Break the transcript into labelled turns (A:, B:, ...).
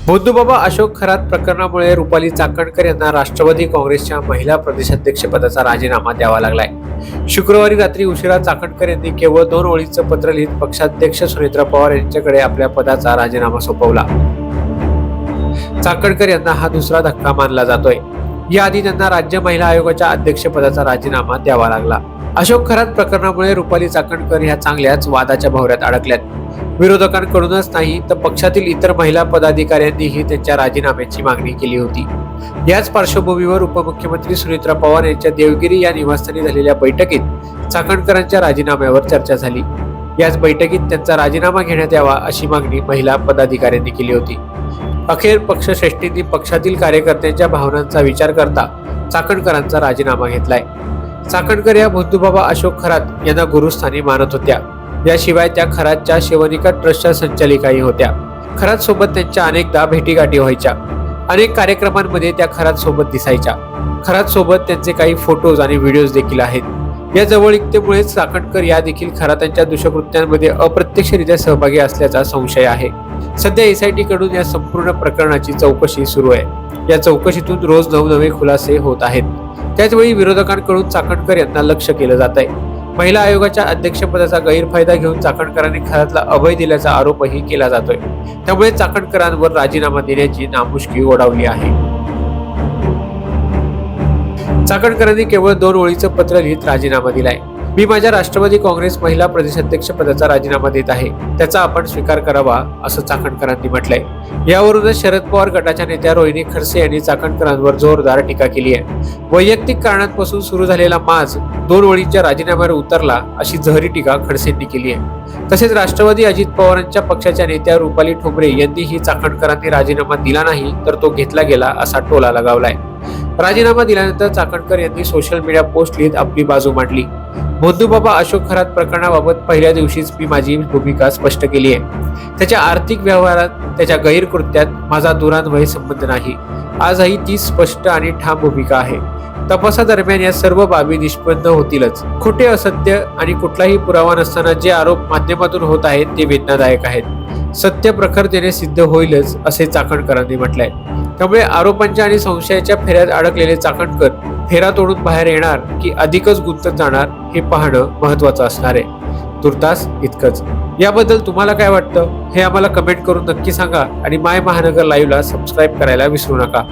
A: बंधुबाबा अशोक खरात प्रकरणामुळे रुपाली चाकणकर यांना राष्ट्रवादी काँग्रेसच्या महिला प्रदेशाध्यक्षपदाचा राजीनामा द्यावा लागलाय। शुक्रवारी रात्री उशिरा चाकणकर यांनी केवळ 2 ओळींचं पत्र लिहित पक्षाध्यक्ष सुनेत्रा पवार यांच्याकडे आपल्या पदाचा राजीनामा सोपवला। चाकणकर यांना हा दुसरा धक्का मानला जातोय। याआधी त्यांना राज्य महिला आयोगाच्या अध्यक्षपदाचा राजीनामा द्यावा लागला। अशोक खरात प्रकरणामुळे रुपाली चाकणकर ह्या चांगल्याच वादाच्या भोवऱ्यात अडकल्यात। विरोधकांकडूनच नाही तर पक्षातील इतर महिला पदाधिकाऱ्यांनीही त्यांच्या राजीनाम्याची मागणी केली होती। याच पार्श्वभूमीवर उपमुख्यमंत्री सुनेत्रा पवार यांच्या देवगिरी या निवासस्थानी झालेल्या बैठकीत चाकणकरांच्या राजीनाम्यावर चर्चा झाली। याच बैठकीत त्यांचा राजीनामा घेण्यात यावा अशी मागणी महिला पदाधिकाऱ्यांनी केली होती। अखेर पक्षश्रेष्ठींनी पक्षातील कार्यकर्त्यांच्या भावनांचा विचार करता चाकणकरांचा राजीनामा घेतलाय। चाकणकर या बंधुबाबा अशोक खरात यांना गुरुस्थानी मानत होत्या। याशिवाय त्या खरातच्या शिवनिका ट्रस्टच्या संचालिकाही होत्या। खरात सोबत त्यांच्या अनेकदा भेटीगाठी व्हायच्या। अनेक कार्यक्रमांमध्ये त्या खरात सोबत दिसायच्या। खरात सोबत त्यांचे काही फोटोज आणि व्हिडिओज देखील आहेत। या जवळीकतेमुळे चाकणकर या देखील खरातांच्या दुष्कृत्यांमध्ये अप्रत्यक्षरित्या सहभागी असल्याचा संशय आहे। सध्या एसआयटी कडून या संपूर्ण प्रकरणाची चौकशी सुरू आहे। या चौकशीतून रोज नवनवे खुलासे होत आहेत। त्याचवेळी विरोधकांकडून चाकणकर यांना लक्ष्य केलं जात आहे। महिला आयोगाच्या अध्यक्षपदाचा गैरफायदा घेऊन चाकणकरांनी खरातला अभय दिल्याचा आरोपही केला जातोय। त्यामुळे चाकणकरांवर राजीनामा देण्याची नामुष्की ओढावली आहे। चाकणकरांनी केवळ 2 ओळीचं पत्र लिहित राजीनामा दिलाय। मी माझ्या राष्ट्रवादी काँग्रेस महिला प्रदेशाध्यक्ष पदाचा राजीनामा देत आहे, त्याचा आपण स्वीकार करावा असं चाकणकरांनी म्हटलंय। यावरूनच शरद पवार गटाच्या नेत्या रोहिणी खडसे यांनी चाकणकरांवर जोरदार टीका केली आहे। वैयक्तिक कारणांपासून सुरू झालेला माज 2 ओळींच्या राजीनाम्यावर उतरला अशी जहरी टीका खडसेंनी केली आहे। तसेच राष्ट्रवादी अजित पवारांच्या पक्षाच्या नेत्या रुपाली ठोंबरे यांनीही चाकणकरांनी राजीनामा दिला नाही तर तो घेतला गेला असा टोला लगावलाय। राजीनामा दिल्यानंतर चाकणकर यांनी सोशल मीडिया पोस्ट लिहित आपली बाजू मांडली। बंधुबाबा अशोक खरात प्रकरणाबाबत पहिल्या दिवशीच मी माझी भूमिका स्पष्ट केली आहे। त्याच्या आर्थिक व्यवहारात, त्याच्या गैरकृत्यात माझा दुरान्वयी संबंध नाही। आजही ती स्पष्ट आणि ठाम भूमिका आहे। तपासादरम्यान या सर्व बाबी निष्पन्न होतीलच। खोटे, असत्य आणि कुठलाही पुरावा नसताना जे आरोप माध्यमातून होत आहेत ते वेदनादायक आहेत। सत्य प्रखरतेने सिद्ध होईलच असे चाकणकरांनी म्हटलंय। त्यामुळे आरोपांच्या आणि संशयाच्या फेऱ्यात अडकलेले चाकणकर फेरा तोडून बाहेर येणार की अधिकच गुंतत जाणार हे पाहणं महत्त्वाचं असणार आहे। तुर्तास इतकंच। याबद्दल तुम्हाला काय वाटतं हे आम्हाला कमेंट करून नक्की सांगा आणि माय महानगर लाईव्हला सबस्क्राईब करायला विसरू नका।